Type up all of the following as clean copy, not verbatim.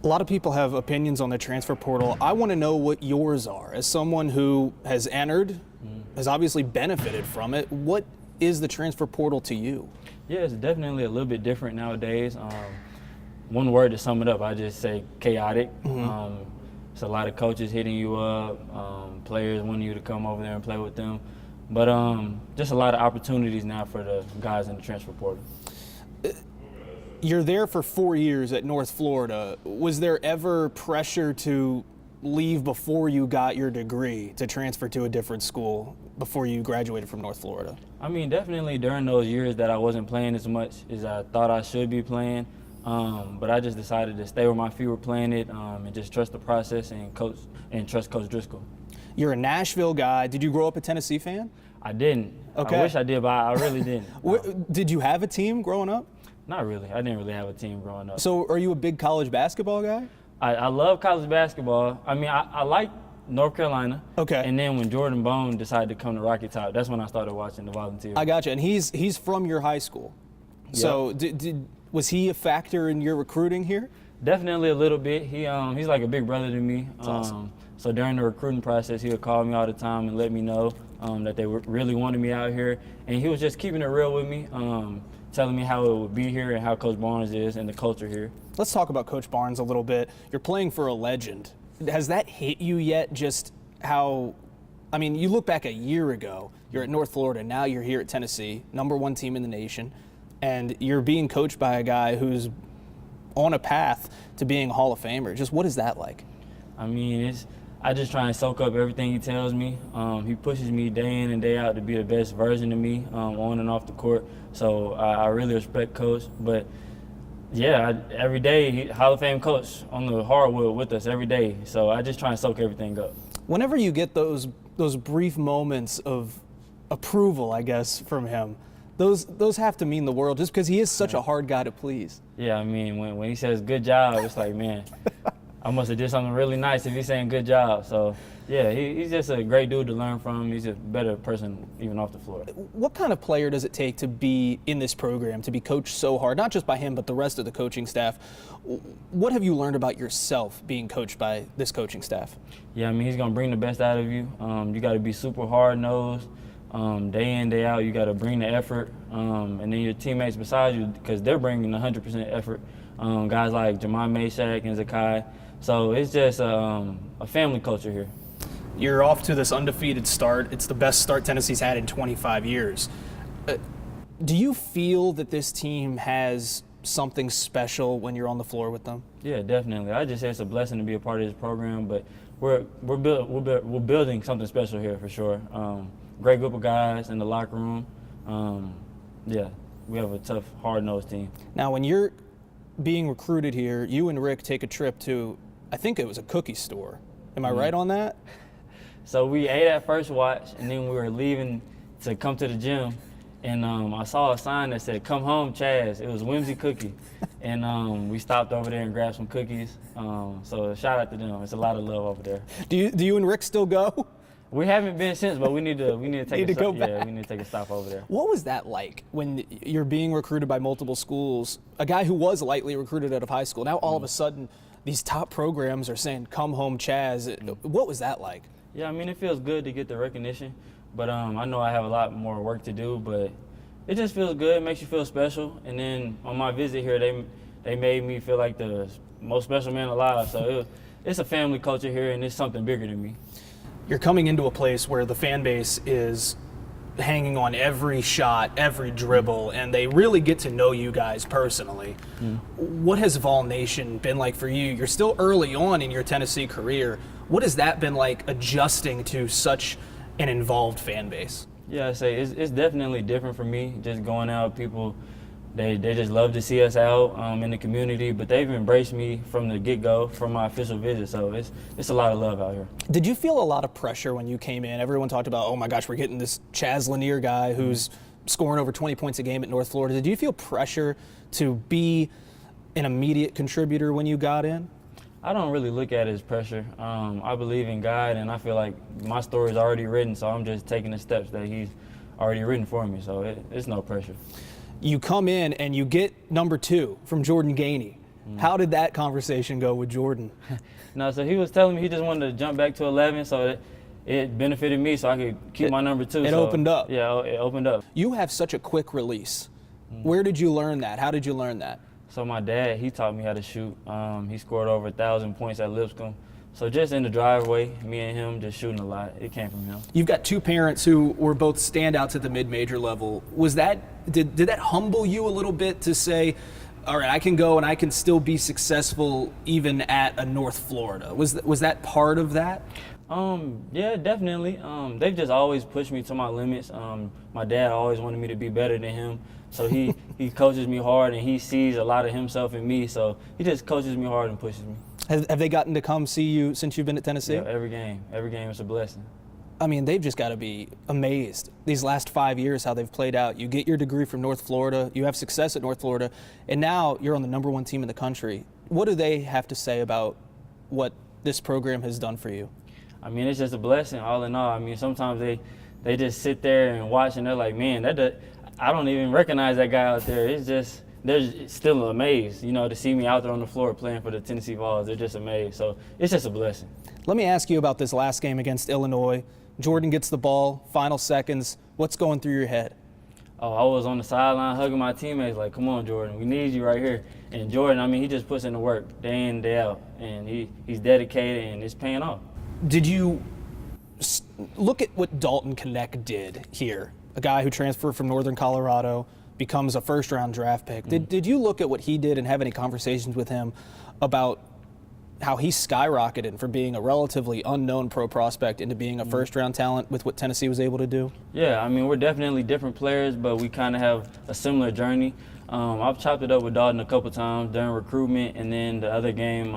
A lot of people have opinions on the transfer portal. I want to know what yours are. As someone who has entered, has obviously benefited from it, what is the transfer portal to you? Yeah, it's definitely a little bit different nowadays. One word to sum it up, I just say chaotic. It's a lot of coaches hitting you up, players wanting you to come over there and play with them. But just a lot of opportunities now for the guys in the transfer portal. You're there for 4 years at North Florida. Was there ever pressure to leave before you got your degree, to transfer to a different school before you graduated from North Florida? I mean, definitely during those years that I wasn't playing as much as I thought I should be playing, but I just decided to stay where my feet were planted and just trust the process and trust Coach Driscoll. You're a Nashville guy. Did you grow up a Tennessee fan? I didn't. Okay. I wish I did, but I really didn't. Did you have a team growing up? Not really. I didn't really have a team growing up. So are you a big college basketball guy? I love college basketball. I mean, I like North Carolina. Okay. And then when Jordan Bone decided to come to Rocky Top, that's when I started watching the Volunteers. I gotcha. And he's from your high school. Yep. So was he a factor in your recruiting here? Definitely a little bit. He's like a big brother to me. That's awesome. So during the recruiting process, he would call me all the time and let me know that they really wanted me out here. And he was just keeping it real with me, telling me how it would be here and how Coach Barnes is and the culture here. Let's talk about Coach Barnes a little bit. You're playing for a legend. Has that hit you yet, just how, I mean, you look back a year ago, you're at North Florida, now you're here at Tennessee, #1 team in the nation, and you're being coached by a guy who's on a path to being a Hall of Famer. Just what is that like? I mean, I just try and soak up everything he tells me. He pushes me day in and day out to be the best version of me on and off the court. So I really respect Coach. But yeah, every day, Hall of Fame coach on the hardwood with us every day. So I just try and soak everything up. Whenever you get those brief moments of approval, I guess, from him, those have to mean the world, just because he is such a hard guy to please. Yeah, I mean, when he says good job, it's like, man, I must have did something really nice if he's saying good job. So, yeah, he's just a great dude to learn from. He's a better person even off the floor. What kind of player does it take to be in this program, to be coached so hard, not just by him, but the rest of the coaching staff? What have you learned about yourself being coached by this coaching staff? Yeah, I mean, he's going to bring the best out of you. You got to be super hard-nosed. Day in, day out, you got to bring the effort. And then your teammates beside you, because they're bringing 100% effort. Guys like Jamon Meshack and Zakai. So it's just a family culture here. You're off to this undefeated start. It's the best start Tennessee's had in 25 years. Do you feel that this team has something special when you're on the floor with them? Yeah, definitely. I just say it's a blessing to be a part of this program, but we're building something special here for sure. Great group of guys in the locker room. Yeah, we have a tough, hard-nosed team. Now, when you're being recruited here, you and Rick take a trip to, I think it was a cookie store. Am I right on that? So we ate at First Watch, and then we were leaving to come to the gym, and I saw a sign that said, "Come home, Chaz." It was Whimsy Cookie, and we stopped over there and grabbed some cookies. So shout out to them. It's a lot of love over there. Do you and Rick still go? We haven't been since, but we need to take a stop. Yeah, we need to take a stop over there. What was that like when you're being recruited by multiple schools? A guy who was lightly recruited out of high school, now all of a sudden these top programs are saying, "Come home, Chaz." What was that like? Yeah, I mean, it feels good to get the recognition, but I know I have a lot more work to do, but it just feels good. It makes you feel special. And then on my visit here, they made me feel like the most special man alive. So it's a family culture here, and it's something bigger than me. You're coming into a place where the fan base is hanging on every shot, every dribble, and they really get to know you guys personally. What has Vol Nation been like for you? You're still early on in your Tennessee career. What has that been like, adjusting to such an involved fan base? Yeah, I say it's definitely different for me, just going out. People, they just love to see us out in the community, but they've embraced me from the get-go, from my official visit, so it's a lot of love out here. Did you feel a lot of pressure when you came in? Everyone talked about, oh my gosh, we're getting this Chaz Lanier guy who's scoring over 20 points a game at North Florida. Did you feel pressure to be an immediate contributor when you got in? I don't really look at it as pressure. I believe in God, and I feel like my story is already written, so I'm just taking the steps that He's already written for me, so it's no pressure. You come in and you get number 2 from Jordan Gainey. How did that conversation go with Jordan? No, so he was telling me he just wanted to jump back to 11, so it benefited me, so I could keep my number 2. It opened up. Yeah, it opened up. You have such a quick release. Where did you learn that? How did you learn that? So my dad, he taught me how to shoot. He scored over 1,000 points at Lipscomb. So just in the driveway, me and him just shooting a lot. It came from him. You've got 2 parents who were both standouts at the mid-major level. Did that humble you a little bit to say, all right, I can go and I can still be successful even at a North Florida? Was that part of that? Yeah, definitely. They've just always pushed me to my limits. My dad always wanted me to be better than him. So he coaches me hard, and he sees a lot of himself in me. So he just coaches me hard and pushes me. Have they gotten to come see you since you've been at Tennessee? Yeah, every game is a blessing. I mean, they've just got to be amazed these last 5 years how they've played out. You get your degree from North Florida, you have success at North Florida, and now you're on the #1 team in the country. What do they have to say about what this program has done for you? I mean, it's just a blessing, all in all. I mean, sometimes they just sit there and watch, and they're like, man, I don't even recognize that guy out there. It's just, they're still amazed, to see me out there on the floor playing for the Tennessee Vols. They're just amazed. So it's just a blessing. Let me ask you about this last game against Illinois. Jordan gets the ball, final seconds. What's going through your head? Oh, I was on the sideline hugging my teammates like, come on, Jordan, we need you right here. And Jordan, I mean, he just puts in the work day in, day out. And he's dedicated, and it's paying off. Did you look at what Dalton Connect did here? A guy who transferred from Northern Colorado, becomes a first-round draft pick. Did you look at what he did and have any conversations with him about how he skyrocketed from being a relatively unknown pro prospect into being a first-round talent with what Tennessee was able to do? Yeah, I mean, we're definitely different players, but we kind of have a similar journey. I've chopped it up with Dalton a couple times during recruitment, and then the other game,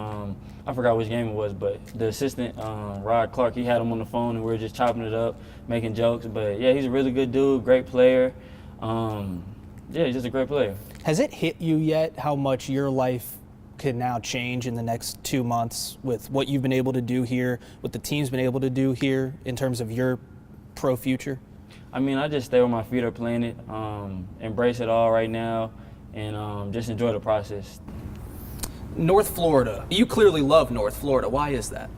I forgot which game it was, but the assistant, Rod Clark, he had him on the phone, and we were just chopping it up, making jokes. But, yeah, he's a really good dude, great player. Yeah, he's just a great player. Has it hit you yet how much your life can now change in the next 2 months with what you've been able to do here, what the team's been able to do here in terms of your pro future? I mean, I just stay where my feet are planted, embrace it all right now, and just enjoy the process. North Florida. You clearly love North Florida. Why is that?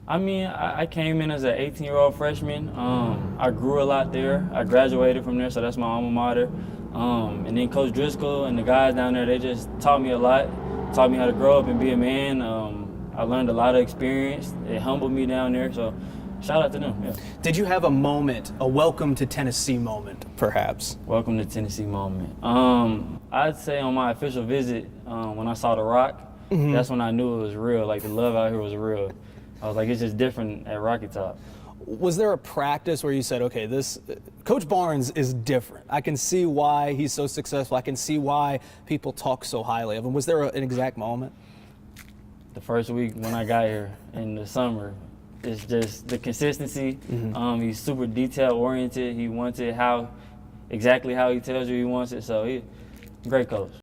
I mean, I came in as an 18-year-old freshman. I grew a lot there. I graduated from there, so that's my alma mater. And then Coach Driscoll and the guys down there, they just taught me a lot, taught me how to grow up and be a man. I learned a lot of experience. It humbled me down there, so shout out to them. Yeah. Did you have a moment, a welcome to Tennessee moment, perhaps? Welcome to Tennessee moment. I'd say on my official visit, when I saw The Rock, that's when I knew it was real. Like, the love out here was real. I was like, it's just different at Rocky Top. Was there a practice where you said, okay, this Coach Barnes is different. I can see why he's so successful. I can see why people talk so highly of him. Was there an exact moment? The first week when I got here in the summer, it's just the consistency. He's super detail oriented. He wants it exactly how he tells you he wants it. So great coach.